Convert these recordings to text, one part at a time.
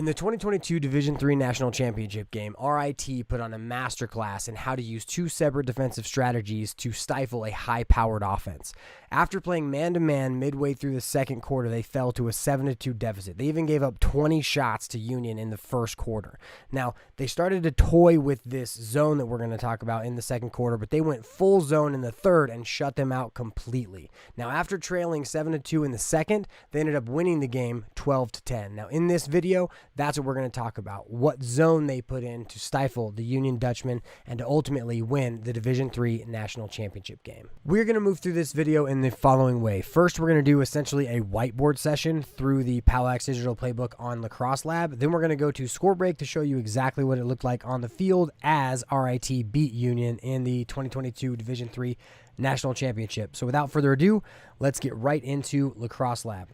In the 2022 Division III National Championship game, RIT put on a masterclass in how to use two separate defensive strategies to stifle a high-powered offense. After playing man-to-man midway through the second quarter, they fell to a 7-2 deficit. They even gave up 20 shots to Union in the first quarter. Now, they started to toy with this zone that we're going to talk about in the second quarter, but they went full zone in the third and shut them out completely. Now, after trailing 7-2 in the second, they ended up winning the game 12-10. Now, in this video, that's what we're going to talk about. What zone they put in to stifle the Union Dutchmen and to ultimately win the Division III National Championship game. We're going to move through this video in the following way. First, we're going to do essentially a whiteboard session through the POWLAX digital playbook on Lacrosse Lab. Then we're going to go to score break to show you exactly what it looked like on the field as RIT beat Union in the 2022 Division III National Championship. So without further ado, let's get right into Lacrosse Lab.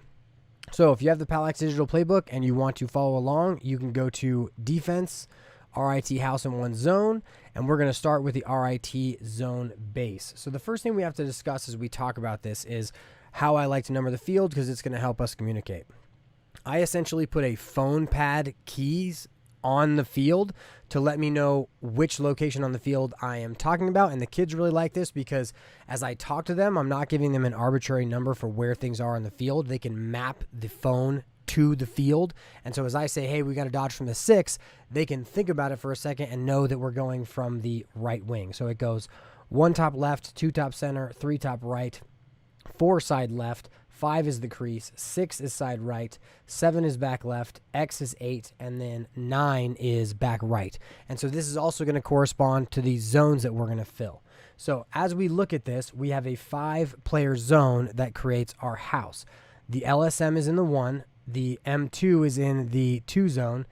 So if you have the POWLAX digital playbook and you want to follow along, you can go to defense, RIT house in one zone, and we're going to start with the RIT zone base. So the first thing we have to discuss as we talk about this is how I like to number the field, because it's going to help us communicate. I essentially put a phone pad keys on the field to let me know which location on the field I am talking about. And the kids really like this because as I talk to them, I'm not giving them an arbitrary number for where things are on the field. They can map the phone to the field. And so as I say, hey, we got to dodge from the 6, they can think about it for a second and know that we're going from the right wing. So it goes 1 top left, 2 top center, 3 top right, 4 side left, 5 is the crease, 6 is side right, 7 is back left, X is 8, and then 9 is back right. And so this is also going to correspond to the zones that we're going to fill. So as we look at this, we have a 5-player zone that creates our house. The LSM is in the 1, the M2 is in the 2 zone,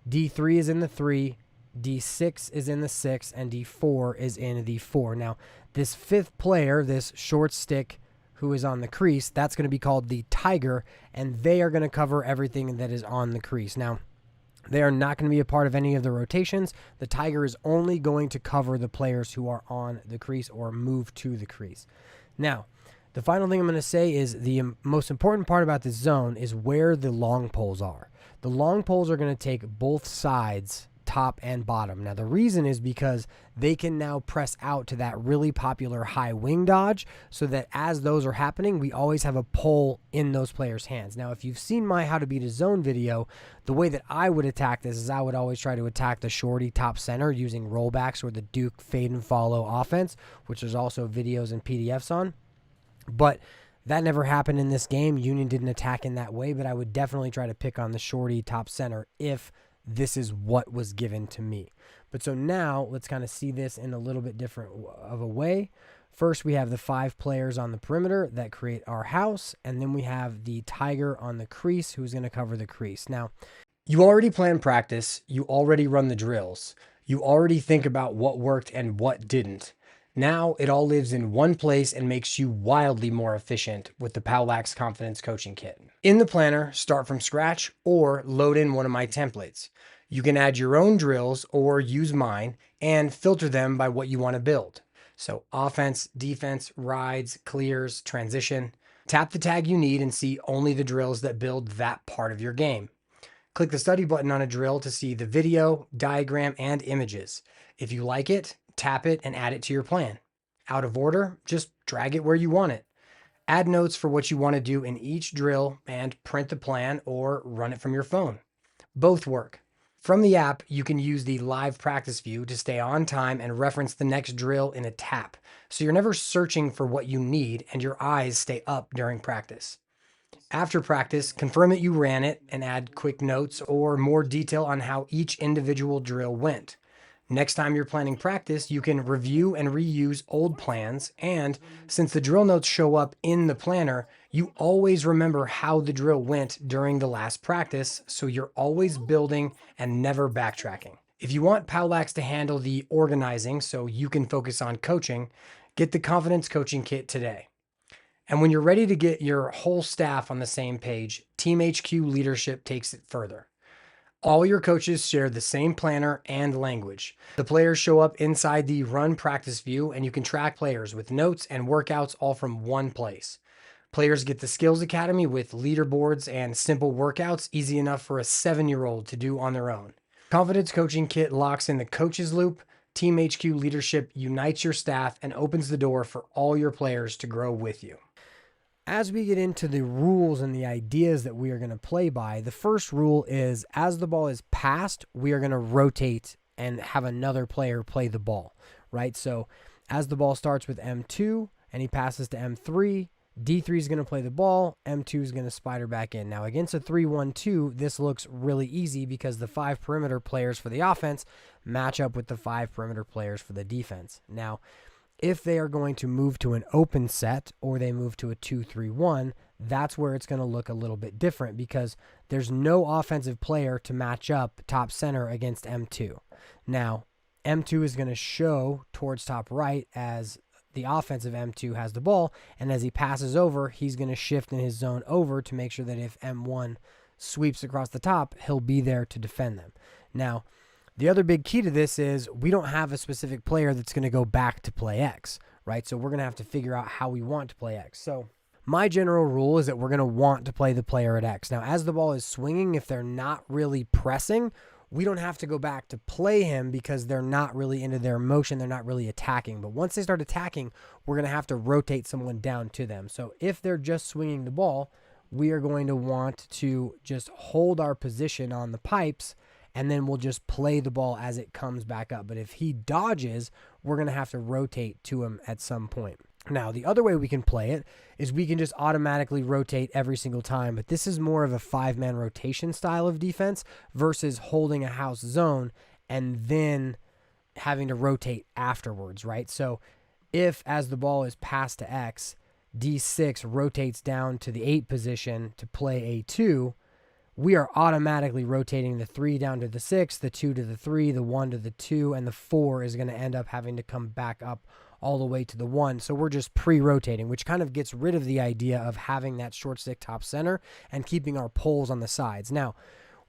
D3 is in the 3, D6 is in the 6, and D4 is in the 4. Now, this 5th player, this short stick who is on the crease, that's going to be called the Tiger, and they are going to cover everything that is on the crease. Now, they are not going to be a part of any of the rotations. The Tiger is only going to cover the players who are on the crease or move to the crease. Now, the final thing I'm going to say is the most important part about this zone is where the long poles are. The long poles are going to take both sides, top and bottom. Now, the reason is because they can now press out to that really popular high wing dodge so that as those are happening, we always have a pole in those players' hands. Now, if you've seen my How to Beat a Zone video, the way that I would attack this is I would always try to attack the shorty top center using rollbacks or the Duke fade and follow offense, which there's also videos and PDFs on. But that never happened in this game. Union didn't attack in that way, but I would definitely try to pick on the shorty top center if this is what was given to me. But so now let's kind of see this in a little bit different of a way. First, we have the 5 players on the perimeter that create our house. And then we have the Tiger on the crease who's going to cover the crease. Now, you already plan practice. You already run the drills. You already think about what worked and what didn't. Now it all lives in one place and makes you wildly more efficient with the POWLAX Confidence Coaching Kit. In the planner, start from scratch or load in one of my templates. You can add your own drills or use mine and filter them by what you want to build. So offense, defense, rides, clears, transition. Tap the tag you need and see only the drills that build that part of your game. Click the study button on a drill to see the video, diagram, and images. If you like it, tap it and add it to your plan. Out of order, just drag it where you want it. Add notes for what you want to do in each drill and print the plan or run it from your phone. Both work. From the app, you can use the live practice view to stay on time and reference the next drill in a tap. So you're never searching for what you need and your eyes stay up during practice. After practice, confirm that you ran it and add quick notes or more detail on how each individual drill went. Next time you're planning practice, you can review and reuse old plans, and since the drill notes show up in the planner, you always remember how the drill went during the last practice, so you're always building and never backtracking. If you want POWLAX to handle the organizing so you can focus on coaching, get the Confidence Coaching Kit today. And when you're ready to get your whole staff on the same page, Team HQ leadership takes it further. All your coaches share the same planner and language. The players show up inside the run practice view, and you can track players with notes and workouts all from one place. Players get the Skills Academy with leaderboards and simple workouts, easy enough for a 7-year-old to do on their own. Confidence Coaching Kit locks in the coaches loop. Team HQ leadership unites your staff and opens the door for all your players to grow with you. As we get into the rules and the ideas that we are going to play by, the first rule is as the ball is passed, we are going to rotate and have another player play the ball, right? So as the ball starts with M2 and he passes to M3, D3 is going to play the ball, M2 is going to spider back in. Now against a 3-1-2, this looks really easy because the 5 perimeter players for the offense match up with the 5 perimeter players for the defense. Now, if they are going to move to an open set or they move to a 2-3-1, that's where it's going to look a little bit different because there's no offensive player to match up top center against M2. Now, M2 is going to show towards top right as the offensive M2 has the ball, and as he passes over, he's going to shift in his zone over to make sure that if M1 sweeps across the top, he'll be there to defend them. Now, the other big key to this is we don't have a specific player that's going to go back to play X, right? So we're going to have to figure out how we want to play X. So my general rule is that we're going to want to play the player at X. Now, as the ball is swinging, if they're not really pressing, we don't have to go back to play him because they're not really into their motion. They're not really attacking. But once they start attacking, we're going to have to rotate someone down to them. So if they're just swinging the ball, we are going to want to just hold our position on the pipes, and then we'll just play the ball as it comes back up. But if he dodges, we're going to have to rotate to him at some point. Now, the other way we can play it is we can just automatically rotate every single time, but this is more of a 5-man rotation style of defense versus holding a house zone and then having to rotate afterwards, right? So if as the ball is passed to X, D6 rotates down to the 8 position to play A2, we are automatically rotating the 3 down to the 6, the 2 to the 3, the 1 to the 2, and the 4 is going to end up having to come back up all the way to the 1. So we're just pre-rotating, which kind of gets rid of the idea of having that short stick top center and keeping our poles on the sides. Now,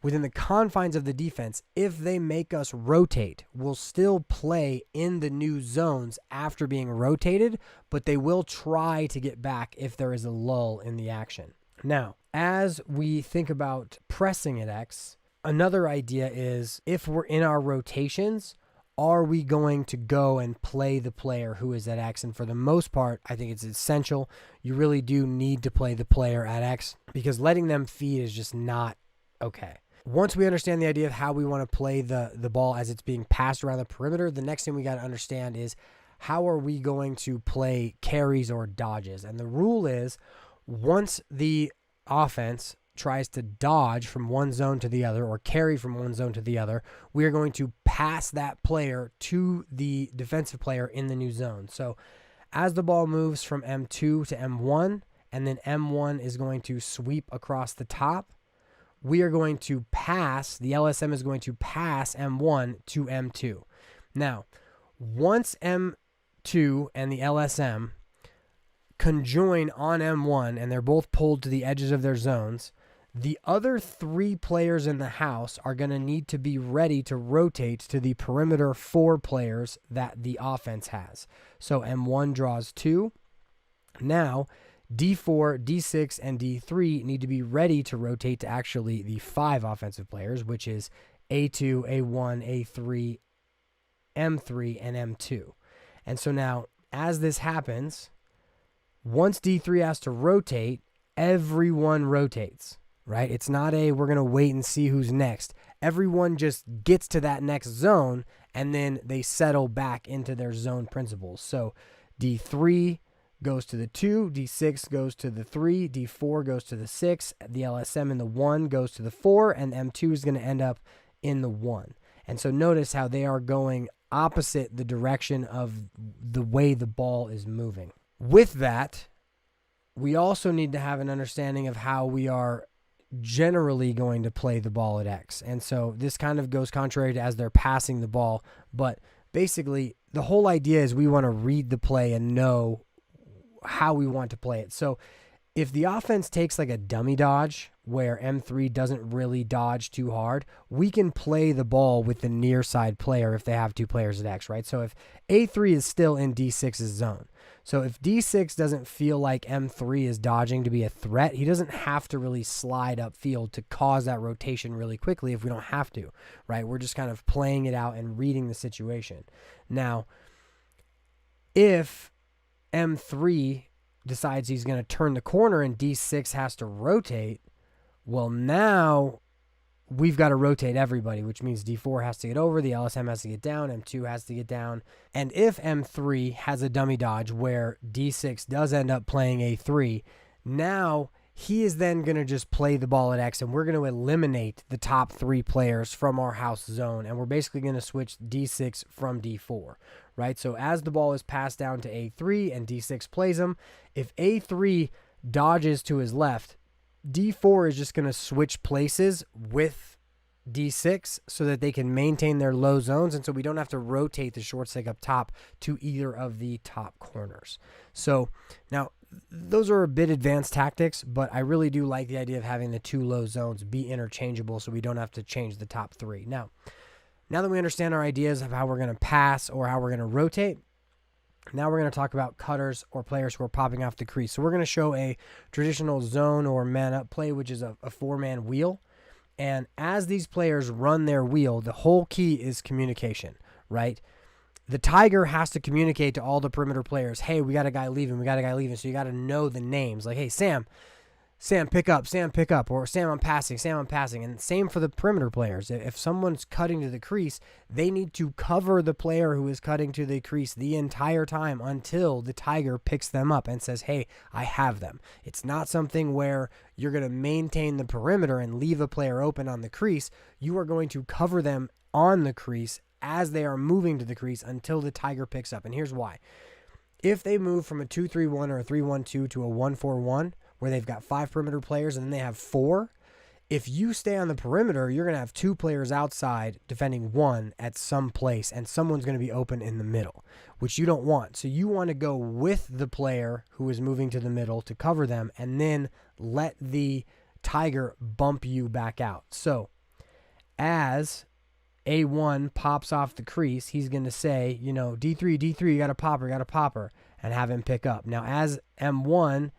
within the confines of the defense, if they make us rotate, we'll still play in the new zones after being rotated, but they will try to get back if there is a lull in the action. Now, as we think about pressing at X, another idea is if we're in our rotations, are we going to go and play the player who is at X? And for the most part, I think it's essential. You really do need to play the player at X because letting them feed is just not okay. Once we understand the idea of how we want to play the ball as it's being passed around the perimeter, the next thing we got to understand is how are we going to play carries or dodges? And the rule is once the offense tries to dodge from one zone to the other or carry from one zone to the other, we are going to pass that player to the defensive player in the new zone. So as the ball moves from M2 to M1, and then M1 is going to sweep across the top, we are going to pass, the LSM is going to pass M1 to M2. Now, once M2 and the LSM conjoin on M1 and they're both pulled to the edges of their zones, the other 3 players in the house are going to need to be ready to rotate to the perimeter 4 players that the offense has. So M1 draws 2. Now, D4, D6, and D3 need to be ready to rotate to actually the 5 offensive players, which is A2, A1, A3, M3, and M2. And so now, as this happens, once D3 has to rotate, everyone rotates, right? It's not we're going to wait and see who's next. Everyone just gets to that next zone, and then they settle back into their zone principles. So D3 goes to the 2, D6 goes to the 3, D4 goes to the 6, the LSM in the 1 goes to the 4, and M2 is going to end up in the 1. And so notice how they are going opposite the direction of the way the ball is moving. With that, we also need to have an understanding of how we are generally going to play the ball at X. And so this kind of goes contrary to as they're passing the ball, but basically the whole idea is we want to read the play and know how we want to play it. So if the offense takes like a dummy dodge where M3 doesn't really dodge too hard, we can play the ball with the near side player if they have two players at X, right? So if A3 is still in D6's zone, so if D6 doesn't feel like M3 is dodging to be a threat, he doesn't have to really slide upfield to cause that rotation really quickly if we don't have to, right? We're just kind of playing it out and reading the situation. Now, if M3 decides he's going to turn the corner and D6 has to rotate, well, now we've got to rotate everybody, which means D4 has to get over, the LSM has to get down, M2 has to get down. And if M3 has a dummy dodge where D6 does end up playing A3, now he is then going to just play the ball at X, and we're going to eliminate the top 3 players from our house zone, and we're basically going to switch D6 from D4, right? So as the ball is passed down to A3 and D6 plays him, if A3 dodges to his left, D4 is just going to switch places with D6 so that they can maintain their low zones, and so we don't have to rotate the short stick up top to either of the top corners. So now those are a bit advanced tactics, but I really do like the idea of having the 2 low zones be interchangeable so we don't have to change the top 3. Now that we understand our ideas of how we're going to pass or how we're going to rotate, now we're going to talk about cutters or players who are popping off the crease. So we're going to show a traditional zone or man-up play, which is a 4-man wheel. And as these players run their wheel, the whole key is communication, right? The Tiger has to communicate to all the perimeter players, hey, we got a guy leaving, we got a guy leaving. So you got to know the names. Like, hey, Sam, pick up, or Sam, I'm passing. And same for the perimeter players. If someone's cutting to the crease, they need to cover the player who is cutting to the crease the entire time until the Tiger picks them up and says, hey, I have them. It's not something where you're going to maintain the perimeter and leave a player open on the crease. You are going to cover them on the crease as they are moving to the crease until the Tiger picks up. And here's why. If they move from a 2-3-1 or a 3-1-2 to a 1-4-1, where they've got 5 perimeter players and then they have 4, if you stay on the perimeter, you're going to have 2 players outside defending 1 at some place, and someone's going to be open in the middle, which you don't want. So you want to go with the player who is moving to the middle to cover them, and then let the Tiger bump you back out. So as A1 pops off the crease, he's going to say, D3, you got a popper, and have him pick up. Now, as M1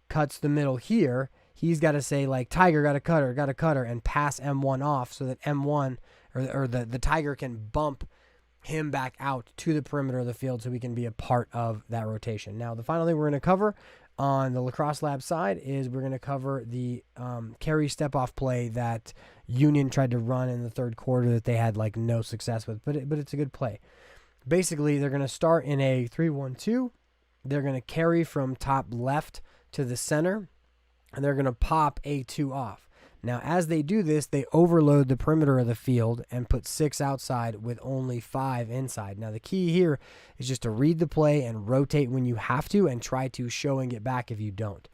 cuts the middle here, he's got to say, like, Tiger got a cutter, and pass M1 off so that M1 or the Tiger can bump him back out to the perimeter of the field so we can be a part of that rotation. Now, the final thing we're going to cover on the Lacrosse Lab side is we're going to cover the carry step-off play that Union tried to run in the third quarter that they had, like, no success with, but it's a good play. Basically, they're going to start in a 3-1-2. They're going to carry from top left to the center, and they're going to pop A2 off. Now, as they do this, they overload the perimeter of the field and put 6 outside with only 5 inside. Now, the key here is just to read the play and rotate when you have to and try to show and get back if you don't.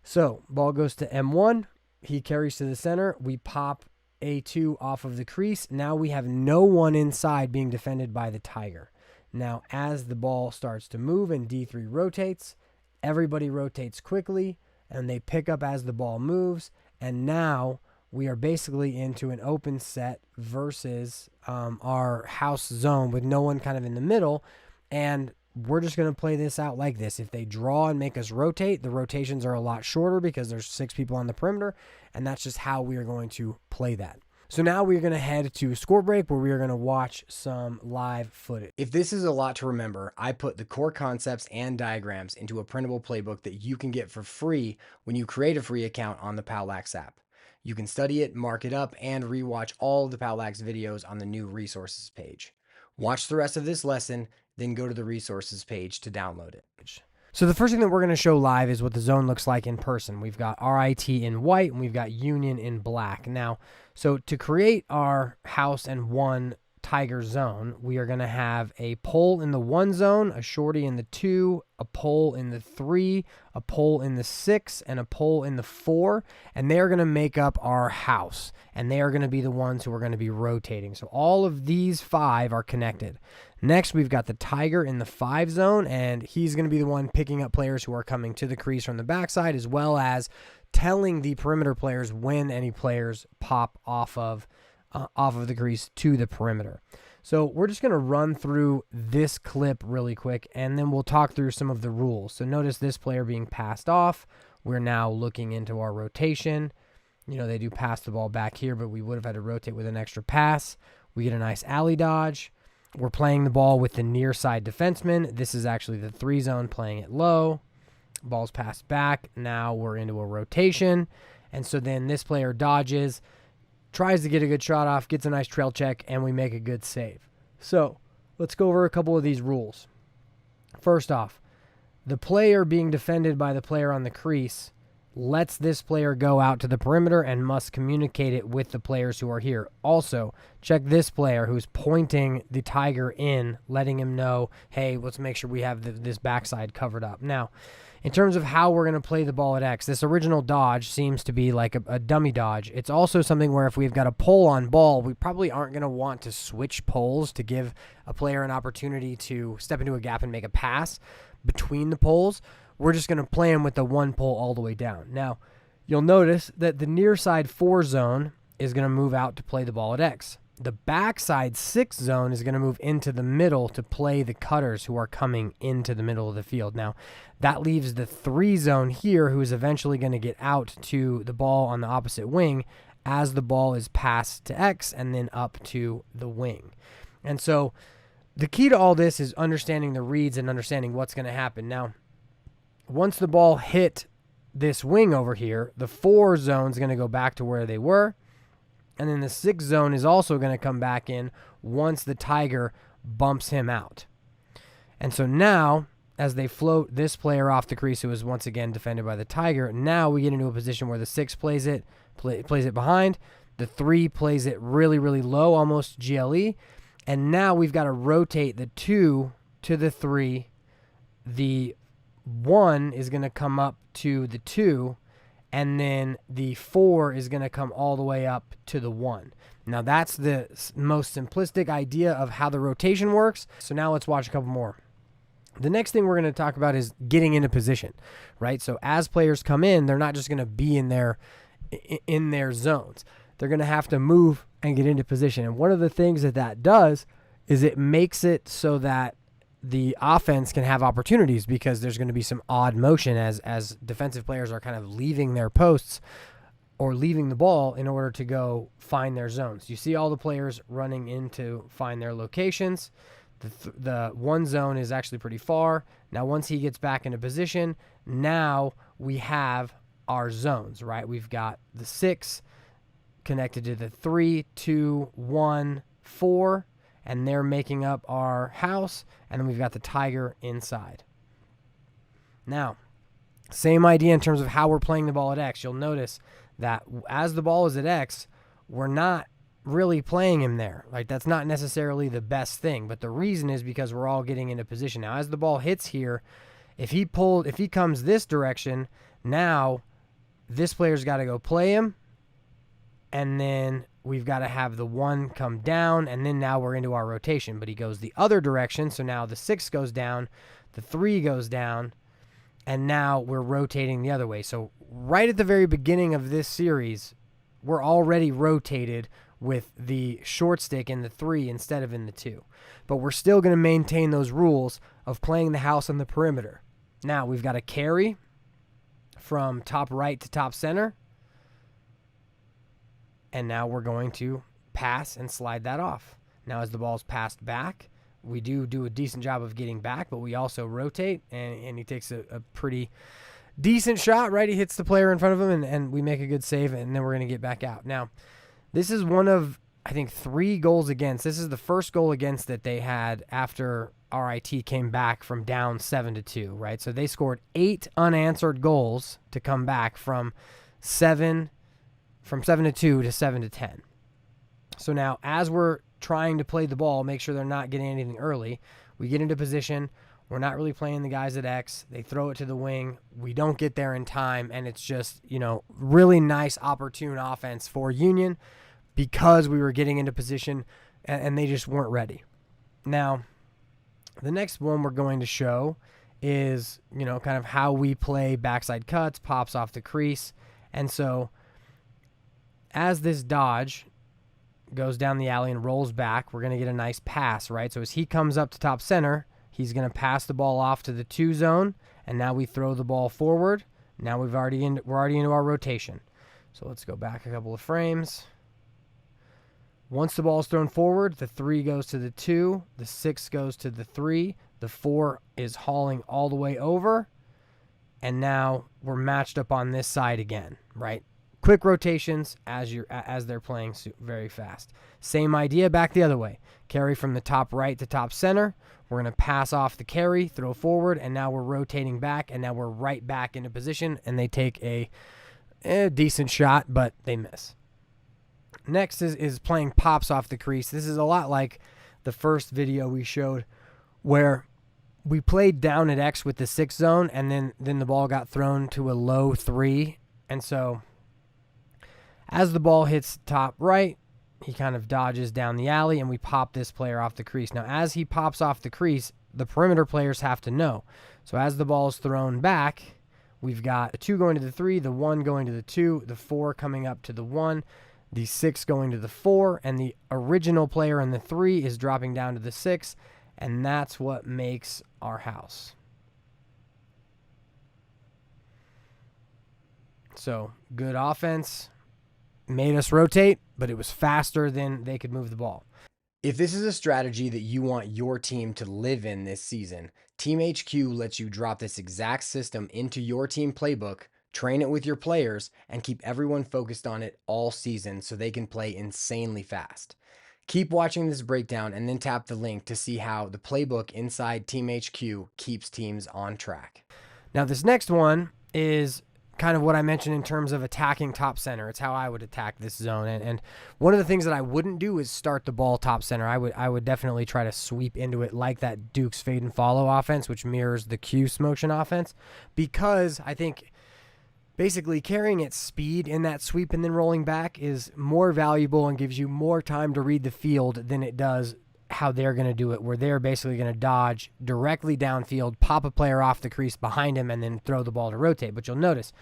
So, ball goes to M1. He carries to the center. We pop A2 off of the crease. Now we have no one inside being defended by the Tiger. Now, as the ball starts to move and D3 rotates, everybody rotates quickly, and they pick up as the ball moves. And now we are basically into an open set versus our house zone with no one kind of in the middle. And we're just going to play this out like this. If they draw and make us rotate, the rotations are a lot shorter because there's 6 people on the perimeter. And that's just how we are going to play that. So now we're going to head to score break where we are going to watch some live footage. If this is a lot to remember, I put the core concepts and diagrams into a printable playbook that you can get for free when you create a free account on the POWLAX app. You can study it, mark it up, and rewatch all of the POWLAX videos on the new resources page. Watch the rest of this lesson, then go to the resources page to download it. So the first thing that we're going to show live is what the zone looks like in person. We've got RIT in white and we've got Union in black. Now, so to create our house and 1 Tiger zone, we are going to have a pole in the 1 zone, a shorty in the 2, a pole in the 3, a pole in the 6, and a pole in the 4, and they are going to make up our house, and they are going to be the ones who are going to be rotating. So all of these 5 are connected. Next, we've got the Tiger in the 5 zone, and he's going to be the one picking up players who are coming to the crease from the backside, as well as telling the perimeter players when any players pop off of the crease to the perimeter. So we're just going to run through this clip really quick, and then we'll talk through some of the rules. So notice this player being passed off. We're now looking into our rotation. You know, they do pass the ball back here, but we would have had to rotate with an extra pass. We get a nice alley dodge. We're playing the ball with the near side defenseman. This is actually the 3 zone, playing it low. Ball's passed back. Now we're into a rotation. And so then this player dodges, tries to get a good shot off, gets a nice trail check, and we make a good save. So let's go over a couple of these rules. First off, the player being defended by the player on the crease lets this player go out to the perimeter and must communicate it with the players who are here. Also, check this player who's pointing the Tiger in, letting him know, hey, let's make sure we have this backside covered up. Now, in terms of how we're going to play the ball at X, this original dodge seems to be like a dummy dodge. It's also something where if we've got a pole on ball, we probably aren't going to want to switch poles to give a player an opportunity to step into a gap and make a pass between the poles. We're just going to play him with the 1 pole all the way down. Now, you'll notice that the near side 4 zone is going to move out to play the ball at X. The backside 6 zone is going to move into the middle to play the cutters who are coming into the middle of the field. Now, that leaves the 3 zone here, who is eventually going to get out to the ball on the opposite wing as the ball is passed to X and then up to the wing. And so the key to all this is understanding the reads and understanding what's going to happen. Now, once the ball hit this wing over here, the 4 zone is going to go back to where they were. And then the 6 zone is also going to come back in once the Tiger bumps him out. And so now, as they float this player off the crease, who is once again defended by the Tiger, now we get into a position where the 6 plays it behind. The 3 plays it really, really low, almost GLE. And now we've got to rotate the 2 to the 3. The 1 is going to come up to the 2, and then the 4 is going to come all the way up to the 1. Now that's the most simplistic idea of how the rotation works. So now let's watch a couple more. The next thing we're going to talk about is getting into position, right? So as players come in, they're not just going to be in their zones. They're going to have to move and get into position. And one of the things that does is it makes it so that the offense can have opportunities, because there's going to be some odd motion as defensive players are kind of leaving their posts or leaving the ball in order to go find their zones. You see all the players running in to find their locations. The 1 zone is actually pretty far. Now, once he gets back into position, now we have our zones, right? We've got the 6 connected to the 3, 2, 1, 4. And they're making up our house, and then we've got the Tiger inside. Now, same idea in terms of how we're playing the ball at X. You'll notice that as the ball is at X, we're not really playing him there. Like, that's not necessarily the best thing, but the reason is because we're all getting into position. Now, as the ball hits here, if he comes this direction, now this player's got to go play him, and then we've got to have the 1 come down, and then now we're into our rotation. But he goes the other direction, so now the 6 goes down, the 3 goes down, and now we're rotating the other way. So right at the very beginning of this series, we're already rotated with the short stick in the 3 instead of in the 2. But we're still going to maintain those rules of playing the house on the perimeter. Now we've got a carry from top right to top center. And now we're going to pass and slide that off. Now as the ball's passed back, we do a decent job of getting back, but we also rotate, and he takes a pretty decent shot, right? He hits the player in front of him, and we make a good save, and then we're going to get back out. Now, this is one of, I think, 3 goals against. This is the first goal against that they had after RIT came back from down 7-2, right? So they scored 8 unanswered goals to come back from 7-2 to 7-10. So now, as we're trying to play the ball, make sure they're not getting anything early, we get into position. We're not really playing the guys at X. They throw it to the wing. We don't get there in time, and it's just, really nice, opportune offense for Union because we were getting into position and they just weren't ready. Now, the next one we're going to show is, kind of how we play backside cuts, pops off the crease, And so as this dodge goes down the alley and rolls back, we're going to get a nice pass, right? So as he comes up to top center, he's going to pass the ball off to the 2 zone, and now we throw the ball forward. Now we're already into our rotation. So let's go back a couple of frames. Once the ball is thrown forward, the 3 goes to the 2, the 6 goes to the 3, the 4 is hauling all the way over, and now we're matched up on this side again, right? Quick rotations as they're playing very fast. Same idea back the other way. Carry from the top right to top center. We're going to pass off the carry, throw forward, and now we're rotating back, and now we're right back into position, and they take a decent shot, but they miss. Next is playing pops off the crease. This is a lot like the first video we showed where we played down at X with the 6 zone, and then the ball got thrown to a low 3, and so as the ball hits top right, he kind of dodges down the alley, and we pop this player off the crease. Now, as he pops off the crease, the perimeter players have to know. So as the ball is thrown back, we've got the 2 going to the 3, the 1 going to the 2, the 4 coming up to the 1, the 6 going to the 4, and the original player in the 3 is dropping down to the 6, and that's what makes our house. So, good offense. Made us rotate, but it was faster than they could move the ball. If this is a strategy that you want your team to live in this season, Team HQ lets you drop this exact system into your team playbook, train it with your players, and keep everyone focused on it all season so they can play insanely fast. Keep watching this breakdown and then tap the link to see how the playbook inside Team HQ keeps teams on track. Now, this next one is kind of what I mentioned in terms of attacking top center. It's how I would attack this zone. And one of the things that I wouldn't do is start the ball top center. I would definitely try to sweep into it like that Duke's fade and follow offense, which mirrors the Cuse motion offense, because I think basically carrying its speed in that sweep and then rolling back is more valuable and gives you more time to read the field than it does how they're going to do it, where they're basically going to dodge directly downfield, pop a player off the crease behind him, and then throw the ball to rotate. But you'll notice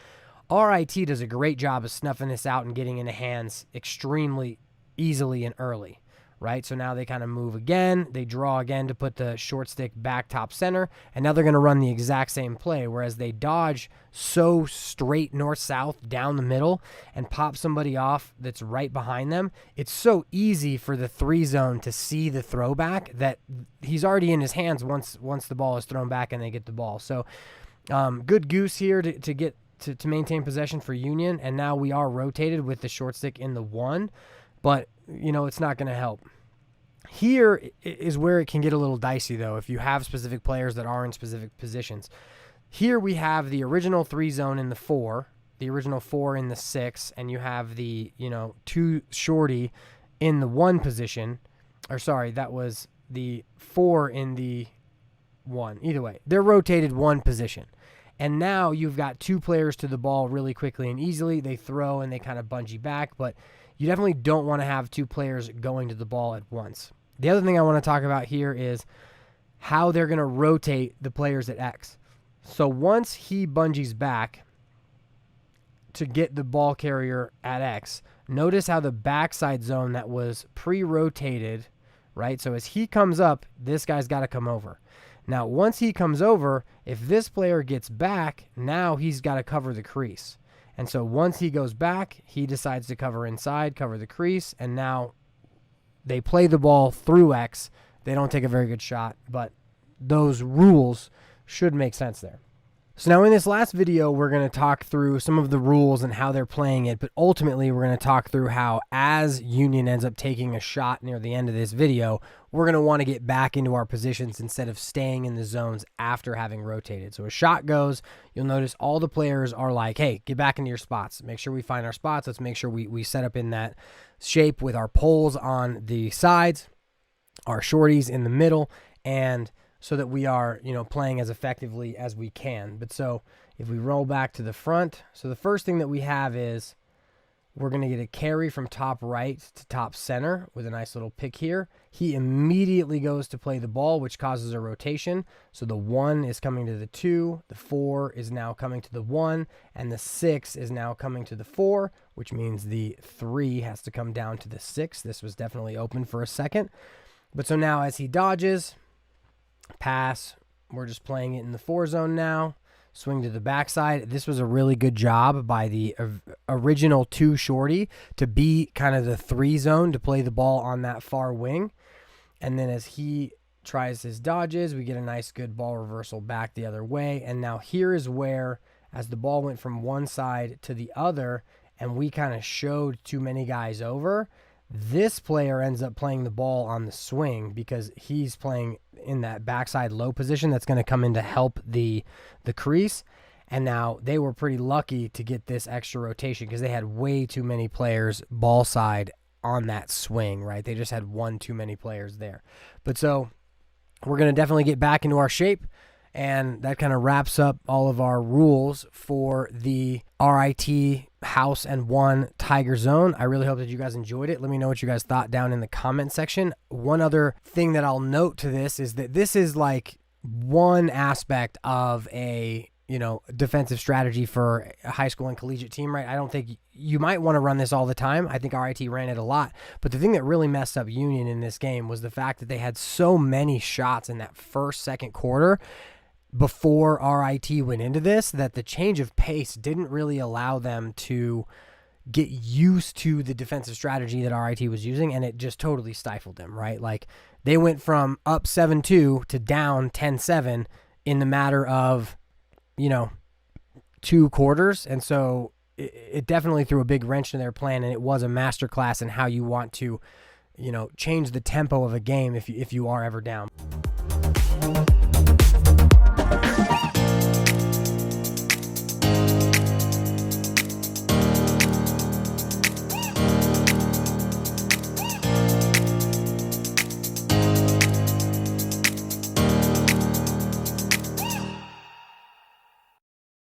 RIT does a great job of snuffing this out and getting into hands extremely easily and early, right? So now they kind of move again. They draw again to put the short stick back top center, and now they're going to run the exact same play, whereas they dodge so straight north-south down the middle and pop somebody off that's right behind them. It's so easy for the 3 zone to see the throwback that he's already in his hands once the ball is thrown back and they get the ball. So good goose here to maintain possession for Union, and now we are rotated with the short stick in the 1, but it's not going to help. Here is where it can get a little dicey, though, if you have specific players that are in specific positions. Here we have the original 3 zone in the 4, the original 4 in the 6, and you have the 2 shorty in the 1 position. Or sorry, that was the 4 in the 1. Either way, they're rotated 1 position. And now you've got 2 players to the ball really quickly and easily. They throw and they kind of bungee back, but you definitely don't want to have 2 players going to the ball at once. The other thing I want to talk about here is how they're going to rotate the players at X. So once he bungees back to get the ball carrier at X, notice how the backside zone that was pre-rotated, right? So as he comes up, this guy's got to come over. Now, once he comes over, if this player gets back, now he's got to cover the crease. And so once he goes back, he decides to cover inside, cover the crease, and now they play the ball through X. They don't take a very good shot, but those rules should make sense there. So now in this last video, we're going to talk through some of the rules and how they're playing it, but ultimately we're going to talk through how, as Union ends up taking a shot near the end of this video, we're going to want to get back into our positions instead of staying in the zones after having rotated. So a shot goes, you'll notice all the players are like, hey, get back into your spots. Make sure we find our spots. Let's make sure we set up in that shape with our poles on the sides, our shorties in the middle, and so that we are, playing as effectively as we can. But so if we roll back to the front, so the first thing that we have is We're going to get a carry from top right to top center with a nice little pick here. He immediately goes to play the ball, which causes a rotation. So the 1 is coming to the 2, the 4 is now coming to the 1, and the 6 is now coming to the 4, which means the 3 has to come down to the 6. This was definitely open for a second. But so now as he dodges, pass, we're just playing it in the 4 zone now. Swing to the backside. This was a really good job by the original 2 shorty to be kind of the 3 zone to play the ball on that far wing. And then as he tries his dodges, we get a nice good ball reversal back the other way. And now here is where, as the ball went from one side to the other and we kind of showed too many guys over, this player ends up playing the ball on the swing because he's playing in that backside low position that's going to come in to help the crease. And now they were pretty lucky to get this extra rotation because they had way too many players ball side on that swing, right? They just had one too many players there. But so we're going to definitely get back into our shape. And that kind of wraps up all of our rules for the RIT House and 1 Tiger Zone. I really hope that you guys enjoyed it. Let me know what you guys thought down in the comment section. One other thing that I'll note to this is that this is like one aspect of a, defensive strategy for a high school and collegiate team, right? I don't think you might want to run this all the time. I think RIT ran it a lot. But the thing that really messed up Union in this game was the fact that they had so many shots in that second quarter before RIT went into this, that the change of pace didn't really allow them to get used to the defensive strategy that RIT was using, and it just totally stifled them, right? Like, they went from up 7-2 to down 10-7 in the matter of, 2 quarters, and so it definitely threw a big wrench in their plan, and it was a masterclass in how you want to, change the tempo of a game if you are ever down.